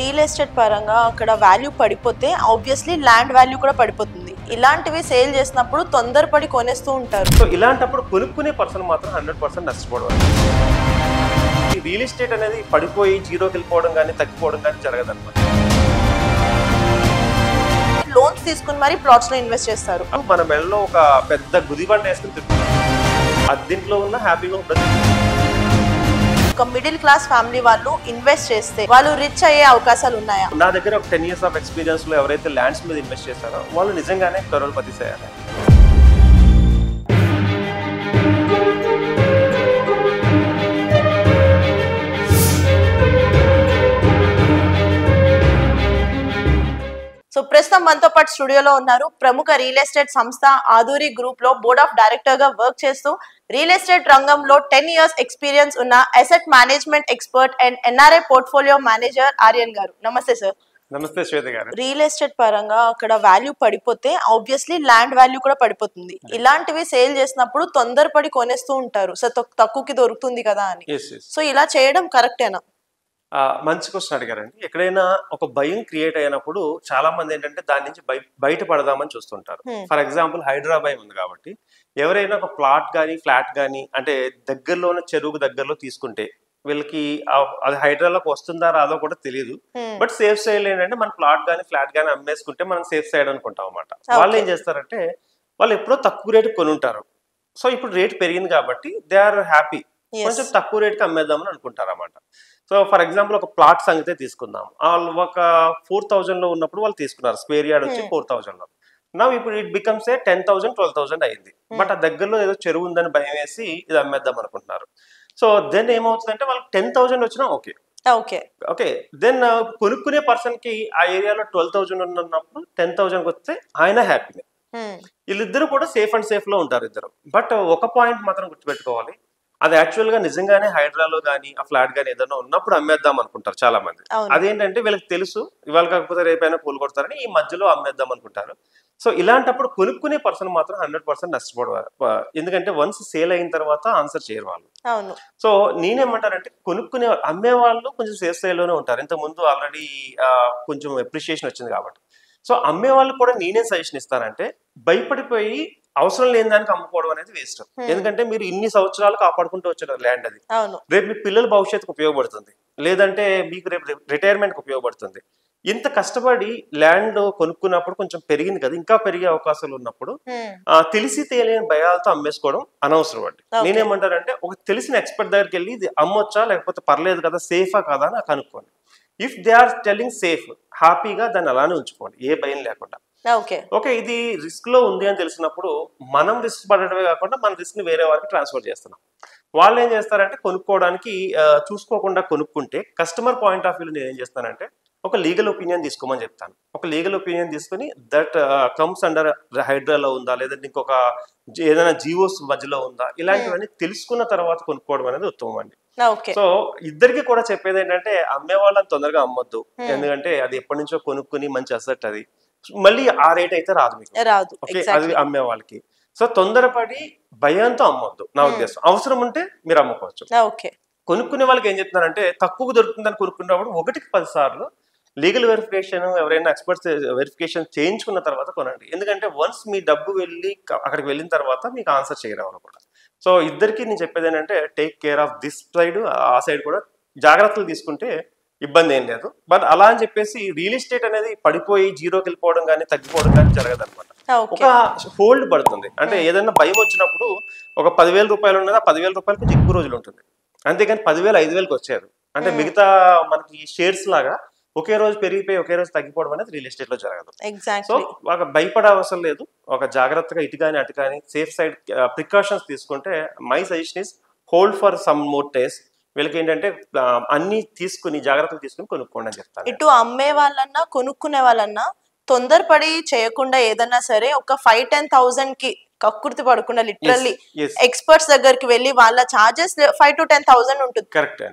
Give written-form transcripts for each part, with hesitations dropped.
Real estate పరంగా అక్కడ value పడిపోతే ఆబ్వియస్లీ ల్యాండ్ వాల్యూ కూడా పడిపోతుంది. ఇలాంటివి సేల్ చేసినప్పుడు తొందరపడి కొనేస్తూ ఉంటారు. సో ఇలాంటప్పుడు కొనుక్కునే పర్సన్ మాత్రం 100% నష్టపోవడం. ఈ రియల్ ఎస్టేట్ అనేది పడిపోయి జీరోకి వెళ్ళిపోవడం కానీ తగ్గిపోవడం కానీ జరగదన్నమాట. లోన్స్ తీసుకుని మరి ప్లాట్స్ లో ఇన్వెస్ట్ చేస్తారు. మన మెడలో ఒక పెద్ద గుదిబండ వేసుకుని తిరుగుతాం. అద్దీంట్లో ఉన్న హ్యాపీగా ఉండదు. ఒక మిడిల్ క్లాస్ ఫ్యామిలీ వాళ్ళు ఇన్వెస్ట్ చేస్తే వాళ్ళు రిచ్ అయ్యే అవకాశాలు ఉన్నాయా? నా దగ్గర ఒక 10 years ఆఫ్ ఎక్స్పీరియన్స్ లో ఎవరైతే ల్యాండ్స్ మీద ఇన్వెస్ట్ చేస్తారో వాళ్ళు నిజంగానే కరోడ్పతి అయ్యారు. సో ప్రస్తుతం మనతో పాటు స్టూడియోలో ఉన్నారు ప్రముఖ రియల్ ఎస్టేట్ సంస్థ ఆధురి గ్రూప్ లో బోర్డ్ ఆఫ్ డైరెక్టర్ గా వర్క్ చేస్తూ రియల్ ఎస్టేట్ రంగంలో 10 years ఎక్స్పీరియన్స్ ఉన్న asset management expert and NRI portfolio manager Aryan గారు. నమస్తే సార్. నమస్తే శ్వేత గారు. రియల్ ఎస్టేట్ పరంగా అక్కడ వాల్యూ పడిపోతే ఆబ్వియస్లీ ల్యాండ్ వాల్యూ కూడా పడిపోతుంది. ఇలాంటివి సేల్ చేసినప్పుడు తొందరపడి కొనేస్తూ ఉంటారు. సో తక్కువకి దొరుకుతుంది కదా అని. సో ఇలా చేయడం కరెక్టేనా? మంచి క్వశ్చన్ అడిగారండి. ఎక్కడైనా ఒక భయం క్రియేట్ అయినప్పుడు చాలా మంది ఏంటంటే దాని నుంచి బయటపడదామని చూస్తుంటారు. ఫర్ ఎగ్జాంపుల్ హైదరాబాద్ ఉంది కాబట్టి ఎవరైనా ఒక ప్లాట్ కానీ ఫ్లాట్ కానీ అంటే దగ్గరలోనే చెరువుకు దగ్గరలో తీసుకుంటే వీళ్ళకి అది హైదరాబాద్లోకి వస్తుందా రాదో కూడా తెలియదు. బట్ సేఫ్ సైడ్ ఏంటంటే మన ప్లాట్ కానీ ఫ్లాట్ కానీ అమ్మేసుకుంటే మనం సేఫ్ సైడ్ అనుకుంటాం అన్నమాట. వాళ్ళు ఏం చేస్తారంటే వాళ్ళు ఎప్పుడో తక్కువ రేటు కొనుంటారు. సో ఇప్పుడు రేట్ పెరిగింది కాబట్టి దే ఆర్ హ్యాపీ, కొంచెం తక్కువ రేటుకి అమ్మేద్దామని అనుకుంటారు అన్నమాట. సో ఫర్ ఎగ్జాంపుల్ ఒక ప్లాట్ సంగతే తీసుకుందాం. వాళ్ళు ఒక 4,000 లో ఉన్నప్పుడు వాళ్ళు తీసుకున్నారు. స్క్వేర్ యార్డ్ వచ్చి 4,000 లో. నా ఇప్పుడు ఇట్ బికమ్స్ 10,000 12,000 అయింది. బట్ ఆ దగ్గరలో ఏదో చెరువు ఉందని భయం వేసి ఇది అమ్మేద్దాం అనుకుంటున్నారు. సో దెన్ ఏమవుతుందంటే వాళ్ళకి 10,000 వచ్చినా ఓకే ఓకే దెన్ కొనుక్కునే పర్సన్ కి ఆ ఏరియాలో 12,000 ఉన్నప్పుడు 10,000 వస్తే ఆయన హ్యాపీనే. వీళ్ళిద్దరు కూడా సేఫ్ అండ్ సేఫ్ లో ఉంటారు ఇద్దరు. బట్ ఒక పాయింట్ మాత్రం గుర్తుపెట్టుకోవాలి, అది యాక్చువల్ గా నిజంగానే హైదరాబాద్లో కానీ ఆ ఫ్లాట్ కానీ ఏదైనా ఉన్నప్పుడు అమ్మేద్దాం అనుకుంటారు చాలా మంది. అదేంటంటే వీళ్ళకి తెలుసు ఇవాళ కాకపోతే రేపైనా కూలగొడతారని ఈ మధ్యలో అమ్మేద్దాం అనుకుంటారు. సో ఇలాంటప్పుడు కొనుక్కునే పర్సన్ మాత్రం 100% నష్టపోవడం. ఎందుకంటే వన్స్ సేల్ అయిన తర్వాత ఆన్సర్ చేయరు వాళ్ళు. సో నేనేమంటారంటే కొనుక్కునే అమ్మే వాళ్ళు కొంచెం సేఫ్ సైడ్ లోనే ఉంటారు. ఇంతకు ముందు ఆల్రెడీ కొంచెం అప్రిషియేషన్ వచ్చింది కాబట్టి. సో అమ్మే వాళ్ళు కూడా నేనే సజెషన్ ఇస్తానంటే భయపడిపోయి అవసరం లేని దానికి అమ్ముకోవడం అనేది వేస్ట్. ఎందుకంటే మీరు ఇన్ని సంవత్సరాలు కాపాడుకుంటూ వచ్చారు ల్యాండ్, అది రేపు మీ పిల్లల భవిష్యత్తుకు ఉపయోగపడుతుంది, లేదంటే మీకు రేపు రిటైర్మెంట్కి ఉపయోగపడుతుంది. ఇంత కష్టపడి ల్యాండ్ కొనుక్కున్నప్పుడు కొంచెం పెరిగింది కదా, ఇంకా పెరిగే అవకాశాలు ఉన్నప్పుడు తెలిసి తెలియని భయాలతో అమ్మేసుకోవడం అనవసరం అండి. నేనేమంటానంటే ఒక తెలిసిన ఎక్స్పర్ట్ దగ్గరికి వెళ్ళి ఇది అమ్మొచ్చా లేకపోతే పర్లేదు కదా, సేఫా కదా అని కనుక్కోండి. If they are telling safe, హ్యాపీగా దాన్ని అలానే ఉంచుకోండి, ఏ భయం లేకుండా. ఓకే ఇది రిస్క్ లో ఉంది అని తెలిసినప్పుడు మనం రిస్క్ పడటమే కాకుండా మన రిస్క్ ని వేరే వారికి ట్రాన్స్ఫర్ చేస్తున్నాం. వాళ్ళు ఏం చేస్తారంటే కొనుక్కోవడానికి చూసుకోకుండా కొనుక్కుంటే కస్టమర్ పాయింట్ ఆఫ్ వ్యూ నేను ఏం చేస్తానంటే ఒక లీగల్ ఒపీనియన్ తీసుకోమని చెప్తాను. ఒక లీగల్ ఒపీనియన్ తీసుకుని దట్ కమ్స్ అండర్ హైడ్రాలో ఉందా లేదంటే ఇంకొక ఏదైనా జీవోస్ మధ్యలో ఉందా, ఇలాంటివన్నీ తెలుసుకున్న తర్వాత కొనుక్కోవడం అనేది ఉత్తమం అండి. సో ఇద్దరికి కూడా చెప్పేది ఏంటంటే అమ్మే వాళ్ళని తొందరగా అమ్మొద్దు. ఎందుకంటే అది ఎప్పటి నుంచో కొనుక్కుని మంచి అసెట్, అది మళ్ళీ ఆ రేట్ అయితే రాదు మీకు, అది అమ్మే వాళ్ళకి. సో తొందరపడి భయంతో అమ్మొద్దు నా ఉద్దేశం. అవసరం ఉంటే మీరు అమ్ముకోవచ్చు. కొనుక్కునే వాళ్ళకి ఏం చెప్తున్నారంటే తక్కువ దొరుకుతుందని కొనుక్కున్నప్పుడు 1కి 10 సార్లు లీగల్ వెరిఫికేషన్ ఎవరైనా ఎక్స్పర్ట్స్ వెరిఫికేషన్ చేయించుకున్న తర్వాత కొనండి. ఎందుకంటే వన్స్ మీ డబ్బు వెళ్ళి అక్కడికి వెళ్ళిన తర్వాత మీకు ఆన్సర్ చేయడం కూడా. సో ఇద్దరికి నేను చెప్పేది ఏంటంటే take care of this side, ఆ సైడ్ కూడా జాగ్రత్తలు తీసుకుంటే ఇబ్బంది ఏం లేదు. బట్ అలా అని చెప్పేసి రియల్ ఎస్టేట్ అనేది పడిపోయి జీరోకి వెళ్ళిపోవడం కానీ తగ్గిపోవడం కానీ జరగదు అనమాట. ఒక హోల్డ్ పడుతుంది. అంటే ఏదైనా భయం వచ్చినప్పుడు ఒక 10,000 రూపాయలు ఉన్నది, ఆ 10,000 రూపాయలు కొంచెం ఎక్కువ రోజులు ఉంటుంది. అంతేకాని 10,000 5,000కి వచ్చేది. అంటే మిగతా మనకి షేర్స్ లాగా ఒకే రోజు పెరిగిపోయి ఒకే రోజు తగ్గిపోవడం అనేది రియల్ ఎస్టేట్ లో జరగదు. సో ఒక భయపడే అవసరం లేదు. ఒక జాగ్రత్తగా ఇటు కానీ అటు కానీ సేఫ్ సైడ్ ప్రికాషన్స్ తీసుకుంటే my suggestion is hold for some more days. వీళ్ళకి ఏంటంటే అన్ని తీసుకుని జాగ్రత్తలు తీసుకుని కొనుక్కోండి అని చెప్తాను. ఇటు అమ్మే వాళ్ళన్నా కొనుక్కునే వాళ్ళన్నా తొందరపడి చేయకుండా ఏదన్నా సరే ఒక 5-10,000 కి కక్కుర్తి పడకుండా లిటరల్లీ ఎక్స్పర్ట్స్ దగ్గరికి వెళ్ళి వాళ్ళ చార్జెస్ 5 to 10,000 ఉంటుంది.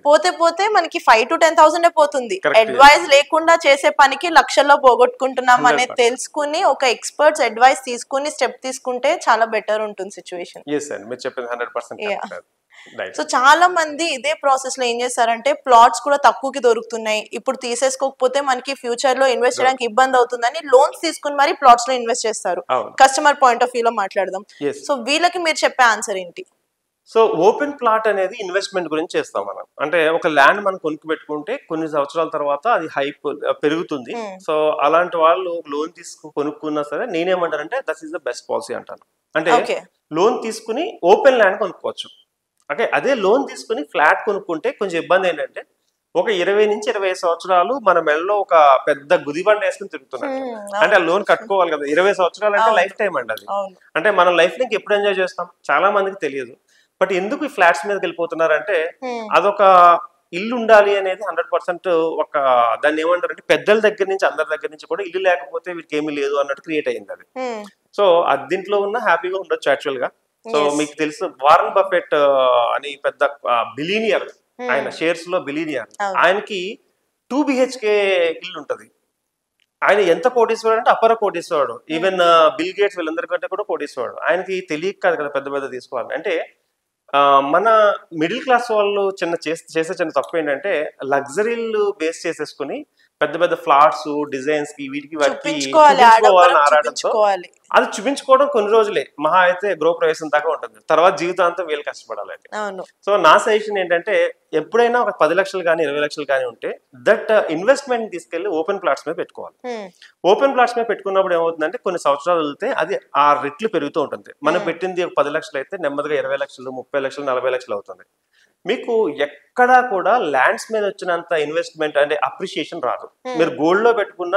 పోతే పోతే మనకి 5 to 10,000 పోతుంది. అడ్వైస్ లేకుండా చేసే పనికి లక్షల్లో పోగొట్టుకుంటున్నాం అనేది తెలుసుకుని ఒక ఎక్స్పర్ట్స్ అడ్వైస్ తీసుకుని స్టెప్ తీసుకుంటే చాలా బెటర్ ఉంటుంది సిచ్యువేషన్. మీరు చెప్పింది 100% సో చాలా మంది ఇదే ప్రాసెస్ లో ఏం చేస్తారంటే ప్లాట్స్ కూడా తక్కువకి దొరుకుతున్నాయి, ఇప్పుడు తీసేసుకోకపోతే మనకి ఫ్యూచర్ లో ఇన్వెస్ట్ చేయడానికి ఇబ్బంది అవుతుందని లోన్స్ తీసుకుని మరి ప్లాట్స్ లో ఇన్వెస్ట్ చేస్తారు. కస్టమర్ పాయింట్ ఆఫ్ వ్యూ లో మాట్లాడదాం. సో వీళ్ళకి మీరు చెప్పే ఆన్సర్ ఏంటి? సో ఓపెన్ ప్లాట్ అనేది ఇన్వెస్ట్మెంట్ గురించి చేస్తాం మనం. అంటే ఒక ల్యాండ్ మనం కొనుక్కు పెట్టుకుంటే కొన్ని సంవత్సరాల తర్వాత అది హైప్ పెరుగుతుంది. సో అలాంటి వాళ్ళు లోన్ కొనుక్కున్నా సరే నేనేమంటానంటే that is the best policy అంటాను. అంటే లోన్ తీసుకుని ఓపెన్ ల్యాండ్ కొనుక్కోవచ్చు. ఓకే, అదే లోన్ తీసుకుని ఫ్లాట్ కొనుక్కుంటే కొంచెం ఇబ్బంది ఏంటంటే ఒక 20 నుంచి 25 సంవత్సరాలు మన మెడలో ఒక పెద్ద గుదిబండ వేసుకుని తిరుగుతున్నాం. అంటే ఆ లోన్ కట్టుకోవాలి కదా. 20 సంవత్సరాలు అంటే లైఫ్ టైం అండి అది. అంటే మన లైఫ్ లో ఎప్పుడు ఎంజాయ్ చేస్తాం చాలా మందికి తెలియదు. బట్ ఎందుకు ఈ ఫ్లాట్స్ మీదకి వెళ్ళిపోతున్నారంటే అదొక ఇల్లు ఉండాలి అనేది 100% ఒక దాన్ని ఏమంటారు అంటే పెద్దల దగ్గర నుంచి అందరి దగ్గర నుంచి కూడా ఇల్లు లేకపోతే వీరికి ఏమీ లేదు అన్నట్టు క్రియేట్ అయింది అది. సో అద్దీంట్లో ఉన్న హ్యాపీగా ఉండొచ్చు యాక్చువల్ గా. సో మీకు తెలుసు వారన్ బఫెట్ అని పెద్ద బిలీనియర్, ఆయన షేర్స్ లో బిలీనియర్, ఆయనకి 2 BHK ఇల్లు ఉంటది. ఆయన ఎంత కోటీశ్వరుడు అంటే అపర కోటీశ్వరుడు. ఈవెన్ బిల్ గేట్స్ వీళ్ళందరికంటే కూడా కోటీశ్వరుడు. ఆయనకి తెలియక కాదు కదా పెద్ద పెద్ద తీసుకోవాలి. అంటే మన మిడిల్ క్లాస్ వాళ్ళు చేసే చిన్న తప్పు ఏంటంటే లగ్జరీలు బేస్ చేసేసుకుని పెద్ద పెద్ద ఫ్లాట్స్ డిజైన్స్ కి వీటికి చూపించుకోవాలని ఆరాటంతో అది చూపించుకోవడం కొన్ని రోజులే, మహా అయితే గృహప్రవేశం దాకా ఉంటుంది, తర్వాత జీవితాంతం వీళ్ళు కష్టపడాలండి. సో నా సజెషన్ ఏంటంటే ఎప్పుడైనా ఒక 10 లక్షలు కానీ 20 లక్షలు కానీ ఉంటే దట్ ఇన్వెస్ట్మెంట్ తీసుకెళ్లి ఓపెన్ ప్లాట్స్ మీద పెట్టుకోవాలి. ఓపెన్ ప్లాట్స్ మీద పెట్టుకున్నప్పుడు ఏమవుతుందంటే కొన్ని సంవత్సరాలు వెళ్తే అది ఆ రెట్లు పెరుగుతూ ఉంటుంది. మనం పెట్టింది 10 లక్షలు అయితే నెమ్మదిగా 20 లక్షలు 30 లక్షలు 40 లక్షలు అవుతుంది. మీకు ఎక్కడా కూడా ల్యాండ్స్ మీద వచ్చినంత ఇన్వెస్ట్మెంట్ అంటే అప్రిషియేషన్ రాదు. మీరు గోల్డ్ లో పెట్టుకున్న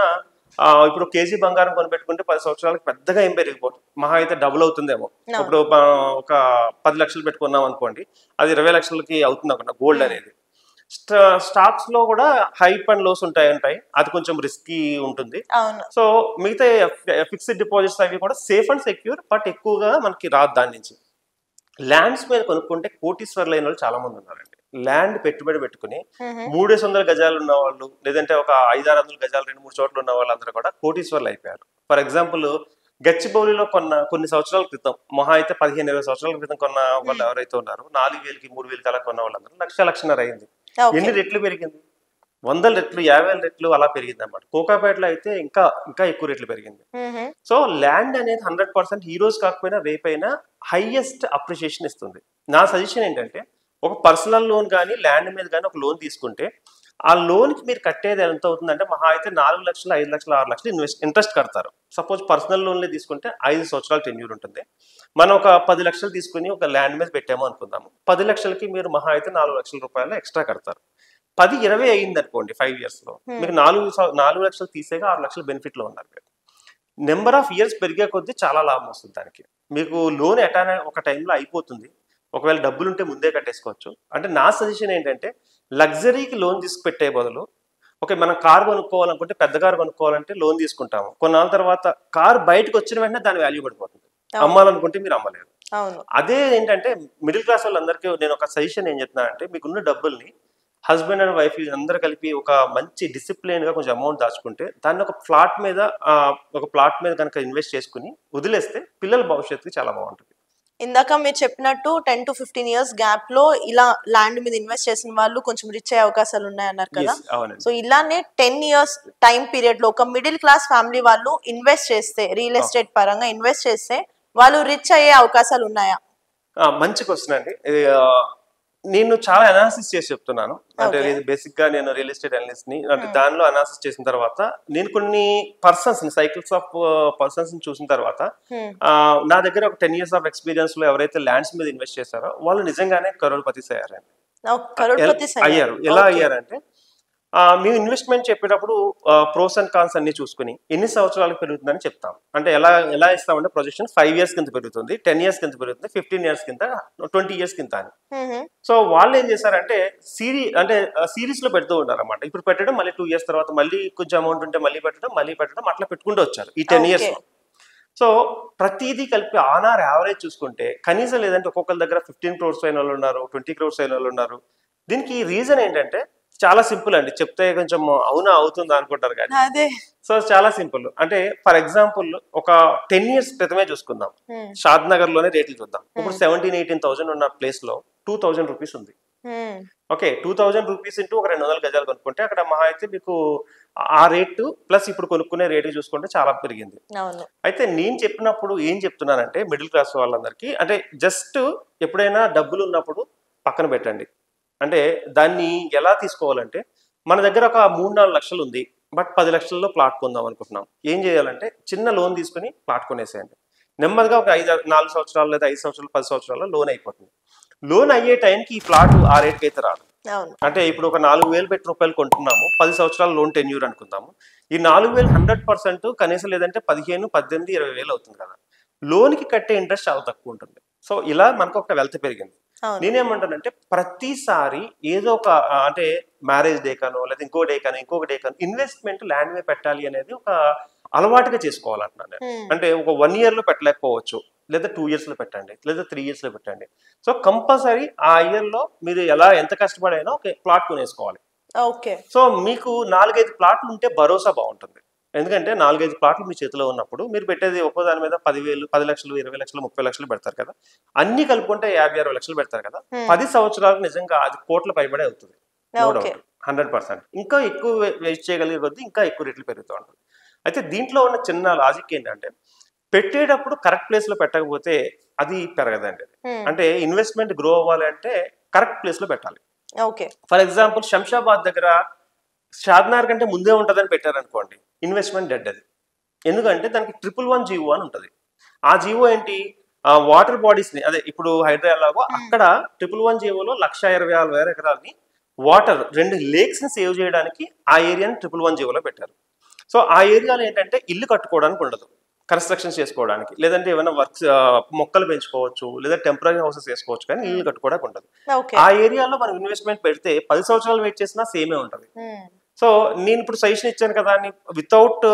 ఇప్పుడు కేజీ బంగారం కొని పెట్టుకుంటే 10 సంవత్సరాలకు పెద్దగా ఏం పెరిగిపోతుంది, మహా అయితే డబుల్ అవుతుందేమో. ఇప్పుడు ఒక 10 లక్షలు పెట్టుకున్నాం అనుకోండి, అది 20 లక్షలకి అవుతుంది అక్కడ గోల్డ్ అనేది. స్టాక్స్ లో కూడా హైప్ అండ్ లోస్ ఉంటాయి, అది కొంచెం రిస్కీ ఉంటుంది. సో మిగతా ఫిక్స్డ్ డిపాజిట్స్ అవి కూడా సేఫ్ అండ్ సెక్యూర్, బట్ ఎక్కువగా మనకి రాదు దాని నుంచి. ల్యాండ్స్ మీద కొనుక్కుంటే కోటీశ్వర్లు అయిన వాళ్ళు చాలా మంది ఉన్నారండి. ల్యాండ్ పెట్టుబడి పెట్టుకుని 300 గజాలు ఉన్న వాళ్ళు, లేదంటే ఒక 500-600 గజాలు 2-3 చోట్ల ఉన్న వాళ్ళందరూ కూడా కోటీశ్వర్లు అయిపోయారు. ఫర్ ఎగ్జాంపుల్ గచ్చిబౌలిలో కొన్ని సంవత్సరాల క్రితం, మహా అయితే 15-20 సంవత్సరాల క్రితం కొన్న వాళ్ళు ఎవరైతే ఉన్నారో 4,000కి 3,000 అలా కొన్న వాళ్ళందరూ 1,00,000 అయింది. ఎన్ని రెట్లు పెరిగింది? 100 రెట్లు 50 రెట్లు అలా పెరిగింది అన్నమాట. కోకాపేటలో అయితే ఇంకా ఎక్కువ రెట్లు పెరిగింది. సో ల్యాండ్ అనేది 100% ఈ రోజు కాకపోయినా రేపైనా హైయెస్ట్ అప్రిషియేషన్ ఇస్తుంది. నా సజెషన్ ఏంటంటే ఒక పర్సనల్ లోన్ కానీ ల్యాండ్ మీద కానీ ఒక లోన్ తీసుకుంటే ఆ లోన్ కి మీరు కట్టేది ఎంత అవుతుందంటే మహా అయితే 4 లక్షలు 5 లక్షలు 6 లక్షలు ఇంట్రెస్ట్ కడతారు. సపోజ్ పర్సనల్ లోన్లే తీసుకుంటే 5 సంవత్సరాలు టెన్యూర్ ఉంటుంది. మనం ఒక 10 లక్షలు తీసుకుని ఒక ల్యాండ్ మీద పెట్టాము అనుకుందాము, 10 లక్షలకి మీరు మహా అయితే 4 లక్షల రూపాయలు ఎక్స్ట్రా కడతారు. 10-20 అయింది అనుకోండి 5 years లో, మీకు 4 లక్షలు తీసేగా 6 లక్షలు బెనిఫిట్ లో ఉన్నారు. నెంబర్ ఆఫ్ ఇయర్స్ పెరిగే కొద్దీ చాలా లాభం వస్తుంది దానికి. మీకు లోన్ ఎటానే ఒక టైంలో అయిపోతుంది, ఒకవేళ డబ్బులు ఉంటే ముందే కట్టేసుకోవచ్చు. అంటే నా సజెషన్ ఏంటంటే లగ్జరీకి లోన్ తీసుకుపెట్టే బదులు, ఓకే మనం కార్ కొనుక్కోవాలనుకుంటే పెద్ద కార్ కొనుక్కోవాలంటే లోన్ తీసుకుంటాము, కొన్నాళ్ళ తర్వాత కార్ బయటకు వచ్చిన వెంటనే దాని వాల్యూ పడిపోతుంది, అమ్మాలనుకుంటే మీరు అమ్మలేరు. అదే ఏంటంటే మిడిల్ క్లాస్ వాళ్ళందరికీ నేను ఒక సజెషన్ ఏం చెప్తున్నానంటే, మీకున్న డబ్బుల్ని హస్బెండ్ అండ్ వైఫ్ అందరూ కలిపి ఒక మంచి డిసిప్లిన్ గా కొంచెం అమౌంట్ దాచుకుంటే దాన్ని ఒక ప్లాట్ మీద కనుక ఇన్వెస్ట్ చేసుకుని వదిలేస్తే పిల్లల భవిష్యత్తుకి చాలా బాగుంటుంది. ఇందాక మీరు చెప్పినట్టు 10 to 15 years గ్యాప్ లో ఇలా ల్యాండ్ మీద ఇన్వెస్ట్ చేసిన వాళ్ళు కొంచెం రిచ్ అయ్యే అవకాశాలు ఉన్నాయన్నారు కదా. సో ఇలానే 10 years టైం పీరియడ్ లో ఒక మిడిల్ క్లాస్ ఫ్యామిలీ వాళ్ళు ఇన్వెస్ట్ చేస్తే, రియల్ ఎస్టేట్ పరంగా ఇన్వెస్ట్ చేస్తే వాళ్ళు రిచ్ అయ్యే అవకాశాలు ఉన్నాయా? మంచి క్వశ్చన్ అండి. నేను చాలా అనాలిసిస్ చేసి చెప్తున్నాను. అంటే బేసిక్ గా నేను రియల్ ఎస్టేట్ అనలిస్ట్ ని, అంటే దానిలో అనాలిసిస్ చేసిన తర్వాత నేను కొన్ని పర్సన్స్ సైకిల్స్ ఆఫ్ పర్సన్స్ చూసిన తర్వాత నా దగ్గర ఒక 10 years ఆఫ్ ఎక్స్పీరియన్స్ లో ఎవరైతే ల్యాండ్స్ మీద ఇన్వెస్ట్ చేశారో వాళ్ళు నిజంగానే కరోడ్పతి అయ్యారు. ఎలా అయ్యారంటే మేము ఇన్వెస్ట్మెంట్ చెప్పేటప్పుడు ప్రోస్ అండ్ కాన్స్ అన్ని చూసుకుని ఎన్ని సంవత్సరాలకు పెరుగుతుందని చెప్తాం. అంటే ఎలా ఇస్తామంటే ప్రొజెక్షన్ 5 years కింద పెరుగుతుంది, 10 years కింద పెరుగుతుంది, 15 years కింద, 20 years కింద అని. సో వాళ్ళు ఏం చేశారంటే సిరీస్ లో పెడుతూ ఉంటారు అన్నమాట. ఇప్పుడు పెట్టడం, మళ్ళీ 2 years తర్వాత మళ్ళీ కొంచెం అమౌంట్ ఉంటే మళ్ళీ పెట్టడం అట్లా పెట్టుకుంటూ వచ్చారు ఈ 10 years లో. సో ప్రతిదీ కలిపి ఆన్ ఆర్ యావరేజ్ చూసుకుంటే కనీసం లేదంటే ఒక్కొక్కరి దగ్గర 15 crores అయిన వాళ్ళు ఉన్నారు, 20 crores అయిన వాళ్ళు ఉన్నారు. దీనికి రీజన్ ఏంటంటే చాలా సింపుల్ అండి, చెప్తే కొంచెం అవుతుందా అనుకుంటారు కానీ సో చాలా సింపుల్. అంటే ఫర్ ఎగ్జాంపుల్ ఒక 10 years క్రితమే చూసుకుందాం, షాద్ నగర్ లోనే రేట్లు చూద్దాం. ఇప్పుడు 17,000-18,000 ఉన్న ప్లేస్ లో 2000 రూపీస్ ఉంది. ఓకే, 2000 రూపీస్ ఇంటూ ఒక 200 గజాలు కొనుక్కుంటే అక్కడ మహా అయితే మీకు ఆ రేటు ప్లస్ ఇప్పుడు కొనుక్కునే రేటు చూసుకుంటే చాలా పెరిగింది. అయితే నేను చెప్పినప్పుడు ఏం చెప్తున్నానంటే మిడిల్ క్లాస్ వాళ్ళందరికీ, అంటే జస్ట్ ఎప్పుడైనా డబ్బులు ఉన్నప్పుడు పక్కన పెట్టండి. అంటే దాన్ని ఎలా తీసుకోవాలంటే, మన దగ్గర ఒక 3-4 లక్షలు ఉంది, బట్ 10 లక్షల్లో ప్లాట్ కొందాం అనుకుంటున్నాం. ఏం చేయాలంటే చిన్న లోన్ తీసుకుని ప్లాట్ కొనేసేయండి. నెమ్మదిగా ఒక 4 సంవత్సరాలు లేదా 5 సంవత్సరాలు 10 సంవత్సరాల్లో లోన్ అయిపోతుంది. లోన్ అయ్యే టైంకి ఈ ప్లాట్ ఆ రేట్కి అయితే రాదు. అంటే ఇప్పుడు ఒక 4,000 పెట్టి రూపాయలు కొంటున్నాము, 10 సంవత్సరాలు లోన్ టెన్యూర్ అనుకుందాము. ఈ 4,000 100% కనీసం లేదంటే 15, 18, 20,000 అవుతుంది కదా. లోన్కి కట్టే ఇంట్రెస్ట్ చాలా తక్కువ ఉంటుంది. సో ఇలా మనకు ఒక వెల్త్ పెరిగింది. నేనేమంటానంటే ప్రతిసారి ఏదో ఒక అంటే మ్యారేజ్ డే కానో లేదా ఇంకొక డే కానో ఇన్వెస్ట్మెంట్ ల్యాండ్ మీద పెట్టాలి అనేది ఒక అలవాటుగా చేసుకోవాలంటున్నాను. అంటే ఒక 1 year లో పెట్టలేకపోవచ్చు, లేదా 2 years లో పెట్టండి, లేదా 3 years లో పెట్టండి. సో కంపల్సరీ ఆ ఇయర్లో మీరు ఎంత కష్టపడైనా ఒక ప్లాట్ కొనేసుకోవాలి. సో మీకు 4-5 ప్లాట్లు ఉంటే భరోసా బాగుంటుంది. ఎందుకంటే 4-5 ప్లాట్లు మీ చేతిలో ఉన్నప్పుడు మీరు పెట్టేది ఒక్కో దాని మీద 10,000, 10 లక్షలు, 20 లక్షలు, 30 లక్షలు పెడతారు కదా. అన్ని కలుపుకుంటే 50-60 లక్షలు పెడతారు కదా. 10 సంవత్సరాలు నిజంగా అది కోట్ల పైబడే అవుతుంది, 100%. ఇంకా ఎక్కువ వేస్ట్ చేయగలిగే కొద్దీ ఇంకా ఎక్కువ రేట్లు పెరుగుతూ ఉంటుంది. అయితే దీంట్లో ఉన్న చిన్న లాజిక్ ఏంటంటే, పెట్టేటప్పుడు కరెక్ట్ ప్లేస్ లో పెట్టకపోతే అది పెరగదండి. అంటే ఇన్వెస్ట్మెంట్ గ్రో అవ్వాలి అంటే కరెక్ట్ ప్లేస్ లో పెట్టాలి. ఫర్ ఎగ్జాంపుల్ శంషాబాద్ దగ్గర షాద్నార్ కంటే ముందే ఉంటుందని పెట్టారనుకోండి, ఇన్వెస్ట్మెంట్ డెడ్ అది. ఎందుకంటే దానికి 111 జీవో అని ఉంటుంది. ఆ జీవో ఏంటి, వాటర్ బాడీస్ ని, అదే ఇప్పుడు హైదరాబాద్ అక్కడ 111 జీవోలో 1,26,000 ఎకరాలని వాటర్ 2 లేక్స్ ని సేవ్ చేయడానికి ఆ ఏరియాని 111 జీవోలో పెట్టారు. సో ఆ ఏరియాలో ఏంటంటే ఇల్లు కట్టుకోవడానికి ఉండదు, కన్స్ట్రక్షన్ చేసుకోవడానికి, లేదంటే ఏమైనా వర్క్స్ మొక్కలు పెంచుకోవచ్చు, లేదా టెంపరీ హౌసెస్ వేసుకోవచ్చు, కానీ ఇల్లు కట్టుకోవడానికి ఉండదు. ఆ ఏరియాలో మనం ఇన్వెస్ట్మెంట్ పెడితే 10 సంవత్సరాలు వెయిట్ చేసినా సేమే ఉంటుంది. సో నేను ఇప్పుడు సజెషన్ ఇచ్చాను కదా అని వితౌట్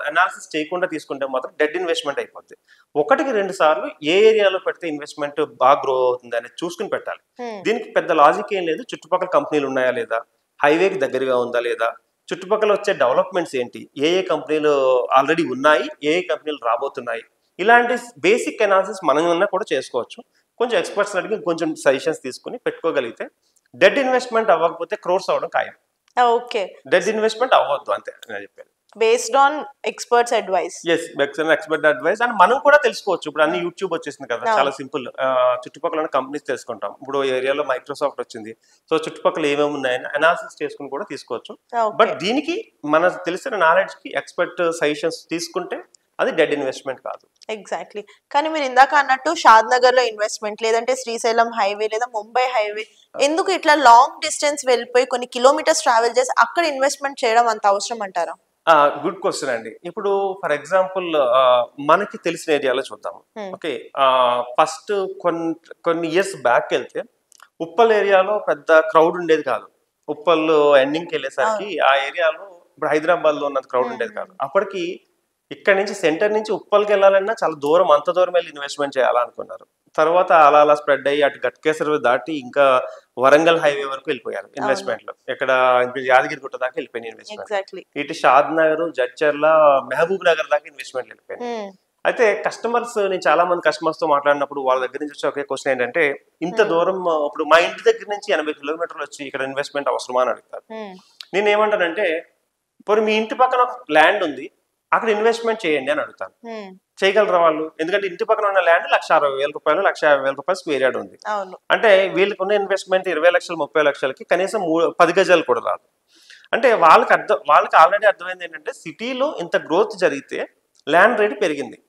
అనాలిసిస్ చేయకుండా తీసుకుంటే మాత్రం డెడ్ ఇన్వెస్ట్మెంట్ అయిపోద్ది. 1-2 సార్లు ఏ ఏరియాలో పెడితే ఇన్వెస్ట్మెంట్ బాగా గ్రో అవుతుంది అనేది చూసుకుని పెట్టాలి. దీనికి పెద్ద లాజిక్ ఏం లేదు. చుట్టుపక్కల కంపెనీలు ఉన్నాయా లేదా, హైవేకి దగ్గరగా ఉందా లేదా, చుట్టుపక్కల వచ్చే డెవలప్మెంట్స్ ఏంటి, ఏ కంపెనీలు ఆల్రెడీ ఉన్నాయి, ఏ కంపెనీలు రాబోతున్నాయి, ఇలాంటి బేసిక్ అనాలిసిస్ మనం కూడా చేసుకోవచ్చు. కొంచెం ఎక్స్పర్ట్స్ అడిగి కొంచెం సజెషన్స్ తీసుకుని పెట్టుకోగలిగితే డెడ్ ఇన్వెస్ట్మెంట్ అవ్వకపోతే క్రోర్స్ అవ్వడం ఖాయం. డెడ్ ఇన్వెస్ట్మెంట్ అవ్వద్దు అంతే నేను చెప్పాను. Based on experts advice. Expert advice and మనం కూడా తెలుసుకోవచ్చు. ఇప్పుడు అన్ని యూట్యూబ్ వచ్చేసింది కదా, చాలా సింపుల్. చుట్టుపక్కల కంపెనీస్ తెలుసుకుంటాం. ఇప్పుడు ఏరియాలో మైక్రోసాఫ్ట్ వచ్చింది, సో చుట్టుపక్కల ఏమేమి ఉన్నాయని అనాలిసిస్ చేసుకుని కూడా తీసుకోవచ్చు. బట్ దీనికి మనకు తెలిసిన నాలెడ్జ్ కి ఎక్స్పర్ట్ సజెషన్స్ తీసుకుంటే అది డెడ్ ఇన్వెస్ట్మెంట్ కాదు. ఎగ్జాక్ట్లీ. కానీ మీరు ఇందాక అన్నట్టు షాద్ నగర్ లో ఇన్వెస్ట్మెంట్, లేదంటే శ్రీశైలం హైవే లేదా ముంబై హైవే, ఎందుకు ఇట్లా లాంగ్ డిస్టెన్స్ వెళ్ళిపోయి కొన్ని కిలోమీటర్స్ ట్రావెల్ చేసి అక్కడ ఇన్వెస్ట్మెంట్ చేయడం అంత అవసరం అంటారా? గుడ్ క్వశ్చన్ అండి. ఇప్పుడు ఫర్ ఎగ్జాంపుల్ మనకి తెలిసిన ఏరియాలో చూద్దాము. ఓకే, ఫస్ట్ కొన్ని ఇయర్స్ బ్యాక్ వెళ్తే ఉప్పల్ ఏరియాలో పెద్ద క్రౌడ్ ఉండేది కాదు. ఉప్పల్ ఎండింగ్కి వెళ్ళేసరికి ఆ ఏరియాలో ఇప్పుడు హైదరాబాద్ లో ఉన్నంత క్రౌడ్ ఉండేది కాదు. అప్పటికి ఇక్కడ నుంచి సెంటర్ నుంచి ఉప్పల్కి వెళ్ళాలన్నా చాలా దూరం, అంత దూరం వెళ్ళి ఇన్వెస్ట్మెంట్ చేయాలనుకున్నారు. తర్వాత అలా స్ప్రెడ్ అయ్యి అటు గట్కేసర్ దాటి ఇంకా వరంగల్ హైవే వరకు వెళ్ళిపోయారు ఇన్వెస్ట్మెంట్ లో. ఇక్కడ యాదగిరిగుట్ట దాకా వెళ్ళిపోయిన ఇన్వెస్ట్మెంట్. ఇటు షాద్ నగర్, జడ్చర్ల, మహబూబ్ నగర్ దాకా ఇన్వెస్ట్మెంట్ వెళ్ళిపోయాయి. అయితే కస్టమర్స్, నేను చాలా మంది కస్టమర్స్ తో మాట్లాడినప్పుడు వాళ్ళ దగ్గర నుంచి వచ్చే ఒకే క్వశ్చన్ ఏంటంటే, ఇంత దూరం ఇప్పుడు మా ఇంటి దగ్గర నుంచి 80 కిలోమీటర్లు వచ్చి ఇక్కడ ఇన్వెస్ట్మెంట్ అవసరమా అని అడుగుతారు. నేను ఏమంటానంటే, ఇప్పుడు మీ ఇంటి పక్కన ఒక ల్యాండ్ ఉంది, అక్కడ ఇన్వెస్ట్మెంట్ చేయండి అని అడుగుతాను. చేయగలరా వాళ్ళు? ఎందుకంటే ఇంటి పక్కన ఉన్న ల్యాండ్ 1,60,000 రూపాయలు, 150,000 రూపాయలు స్క్వేర్ యార్డ్ ఉంది. అంటే వీళ్ళకి ఉన్న ఇన్వెస్ట్మెంట్ 20 లక్షలు, 30 లక్షలకి కనీసం 10 గజాలు కూడా రాదు. అంటే వాళ్ళకి ఆల్రెడీ అర్థమైంది ఏంటంటే, సిటీలో ఇంత గ్రోత్ జరిగితే ల్యాండ్ రేట్ పెరిగింది.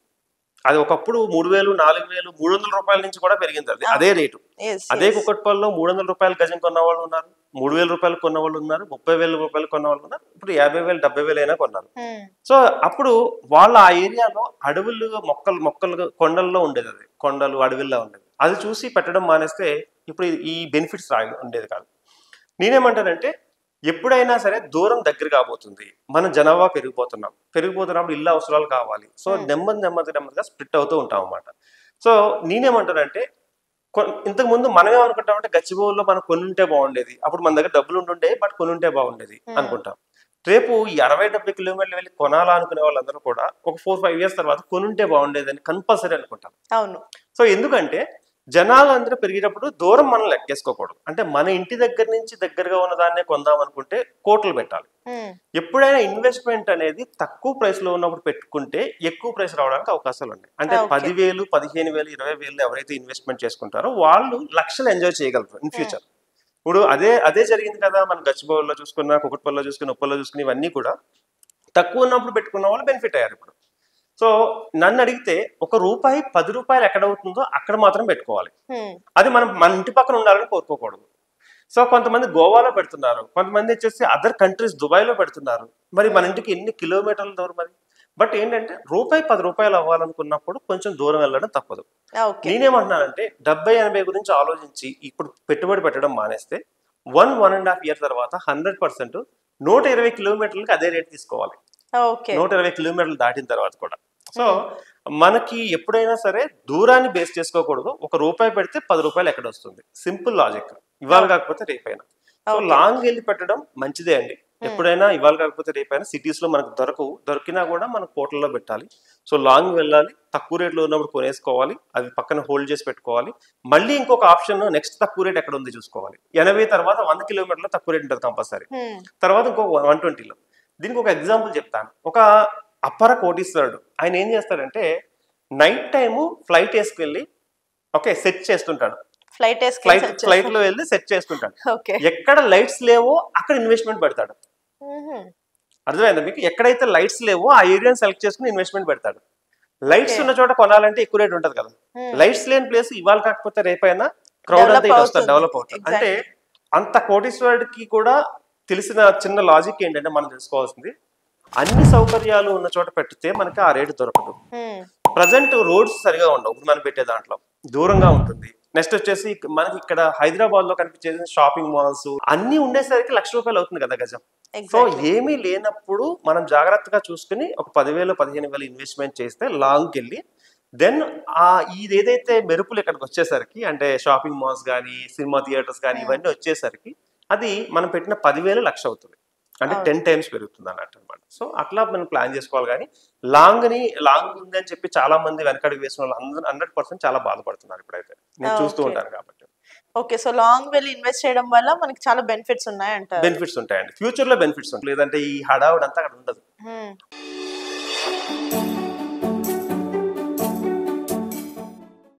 అది ఒకప్పుడు 3,000, 4,000, 300 రూపాయల నుంచి కూడా పెరిగింది. అదే రేటు. అదే కుక్కట్పల్లిలో 300 రూపాయలు గజం కొన్న వాళ్ళు ఉన్నారు, 3,000 రూపాయలు కొన్న వాళ్ళు ఉన్నారు, 30,000 రూపాయలు కొన్న వాళ్ళు ఉన్నారు, ఇప్పుడు 50,000, 70,000 అయినా కొన్నారు. సో అప్పుడు వాళ్ళ ఆ ఏరియాలో అడవులు, మొక్కలు కొండల్లో ఉండేది, అది కొండలు అడవుల్లో ఉండేది. అది చూసి పెట్టడం మానేస్తే ఇప్పుడు ఈ బెనిఫిట్స్ ఉండేది కాదు. నేనేమంటానంటే, ఎప్పుడైనా సరే దూరం దగ్గర కాబోతుంది, మన జనాభా పెరిగిపోతున్నప్పుడు ఇల్లు అవసరాలు కావాలి. సో నెమ్మదిగా స్ప్లిట్ అవుతూ ఉంటాం అన్నమాట. సో నేనేమంటానంటే, ఇంతకు ముందు మనమే అనుకుంటామంటే గచ్చిబౌలిలో మనం కొనుంటే బాగుండేది, అప్పుడు మన దగ్గర డబ్బులు ఉంటుండే, బట్ కొనుంటే బాగుండేది అనుకుంటాం. రేపు ఈ 60-70 కిలోమీటర్లు వెళ్ళి కొనాలనుకునే వాళ్ళందరూ కూడా ఒక 4-5 years తర్వాత కొనుంటే బాగుండేది అని కంపల్సరీ అనుకుంటాం. సో ఎందుకంటే జనాలందరూ పెరిగేటప్పుడు దూరం మనం లెక్కేసుకోకూడదు. అంటే మన ఇంటి దగ్గర నుంచి దగ్గరగా ఉన్న దాన్నే కొందాం అనుకుంటే కోట్లు పెట్టాలి. ఎప్పుడైనా ఇన్వెస్ట్మెంట్ అనేది తక్కువ ప్రైస్ లో ఉన్నప్పుడు పెట్టుకుంటే ఎక్కువ ప్రైస్ రావడానికి అవకాశాలు ఉన్నాయి. అంటే 10,000, 15,000, 20,000 ఎవరైతే ఇన్వెస్ట్మెంట్ చేసుకుంటారో వాళ్ళు లక్షలు ఎంజాయ్ చేయగలరు ఇన్ ఫ్యూచర్. ఇప్పుడు అదే జరిగింది కదా, మన గచ్చిబౌలిలో చూసుకున్న, కుకుట్పల్లిలో చూసుకుని, ఉప్పల్లో చూసుకుని, ఇవన్నీ కూడా తక్కువ ఉన్నప్పుడు పెట్టుకున్న వాళ్ళు బెనిఫిట్ అయ్యారు ఇప్పుడు. సో నన్ను అడిగితే ₹1 ₹10 ఎక్కడవుతుందో అక్కడ మాత్రం పెట్టుకోవాలి. అది మన ఇంటి పక్కన ఉండాలని కోరుకోకూడదు. సో కొంతమంది గోవాలో పెడుతున్నారు, కొంతమంది వచ్చేసి అదర్ కంట్రీస్ దుబాయ్లో పెడుతున్నారు. మరి మన ఇంటికి ఎన్ని కిలోమీటర్ల దూరం అది. బట్ ఏంటంటే ₹10 అవ్వాలనుకున్నప్పుడు కొంచెం దూరం వెళ్ళడం తప్పదు. నేనేమంటున్నానంటే 70-80 గురించి ఆలోచించి ఇప్పుడు పెట్టుబడి పెట్టడం మానేస్తే 1.5 year తర్వాత 100% 120 కిలోమీటర్లకి అదే రేట్ తీసుకోవాలి. 120 కిలోమీటర్లు దాటిన తర్వాత కూడా. సో మనకి ఎప్పుడైనా సరే దూరాన్ని బేస్ చేసుకోకూడదు. ₹1 పెడితే ₹10 ఎక్కడ వస్తుంది, సింపుల్ లాజిక్. ఇవాళ కాకపోతే రేపైనా. సో లాంగ్ వెళ్ళి పెట్టడం మంచిదే అండి. ఎప్పుడైనా ఇవాళ కాకపోతే రేపైనా సిటీస్ లో మనకు దొరికినా కూడా మనకు కోట్లలో పెట్టాలి. సో లాంగ్ వెళ్ళాలి, తక్కువ రేట్లో ఉన్నప్పుడు కొనేసుకోవాలి, అవి పక్కన హోల్డ్ చేసి పెట్టుకోవాలి. మళ్ళీ ఇంకొక ఆప్షన్ నెక్స్ట్ తక్కువ రేట్ ఎక్కడ ఉంది చూసుకోవాలి. 80 తర్వాత 100 కిలోమీటర్లో తక్కువ రేట్ ఉంటుంది కంపల్సరీ. తర్వాత ఇంకొక 120లో. దీనికి ఒక ఎగ్జాంపుల్ చెప్తాను. ఒక అప్పర కోటీశ్వరుడు, ఆయన ఏం చేస్తాడంటే నైట్ టైము ఫ్లైట్ వేసుకెళ్ళి సెట్ చేస్తుంటాడు. ఫ్లైట్ లో వెళ్ళి సెట్ చేసుకుంటాడు. ఎక్కడ లైట్స్ లేవో అక్కడ ఇన్వెస్ట్మెంట్ పెడతాడు. అర్థమైందా మీకు? ఎక్కడైతే లైట్స్ లేవో ఆ ఏరియాని సెలెక్ట్ చేసుకుని ఇన్వెస్ట్మెంట్ పెడతాడు. లైట్స్ ఉన్న చోట కొనాలంటే ఎక్కువ రేట్ ఉంటది కదా. లైట్స్ లేని ప్లేస్ ఇవాళ కాకపోతే రేపైనా క్రౌడ్ అంతా ఇటు వస్తారు, డెవలప్ అవుతుంది. అంటే అంత కోటీశ్వరుడికి కూడా తెలిసిన చిన్న లాజిక్ ఏంటంటే మనం తెలుసుకోవాల్సింది, అన్ని సౌకర్యాలు ఉన్న చోట పెడితే మనకి ఆ రేటు దొరకదు. ప్రజెంట్ రోడ్స్ సరిగా ఉండవు, ఇప్పుడు మనం పెట్టే దాంట్లో దూరంగా ఉంటుంది. నెక్స్ట్ వచ్చేసి మనకి ఇక్కడ హైదరాబాద్ లో కనిపించేది షాపింగ్ మాల్స్ అన్ని ఉండేసరికి ₹1,00,000 అవుతుంది కదా గజం. సో ఏమీ లేనప్పుడు మనం జాగ్రత్తగా చూసుకుని ఒక 10,000, 15,000 ఇన్వెస్ట్మెంట్ చేస్తే లాంగ్కి వెళ్ళి దెన్ ఇది ఏదైతే మెరుపులు ఇక్కడికి వచ్చేసరికి, అంటే షాపింగ్ మాల్స్ కానీ, సినిమా థియేటర్స్ కానీ, ఇవన్నీ వచ్చేసరికి అది మనం పెట్టిన 10,000 లక్ష అవుతుంది. అంటే 10 times పెరుగుతుంది అన్నట్టు అనమాట. సో అట్లా మనం ప్లాన్ చేసుకోవాలి. కానీ లాంగ్ ఉంది అని చెప్పి చాలా మంది వెనకడుగు వేసిన వాళ్ళు 100% చాలా బాధపడుతున్నారు ఇప్పుడైతే, నేను చూస్తూ ఉంటాను కాబట్టి. ఓకే, సో లాంగ్ వెళ్ళి ఇన్వెస్ట్ చేయడం వల్ల మనకి చాలా బెనిఫిట్స్ ఉన్నాయంట. బెనిఫిట్స్ ఉంటాయండి, ఫ్యూచర్ లో బెనిఫిట్స్ ఉంటాయి. లేదంటే ఈ హడావుడంతా అక్కడ ఉండదు.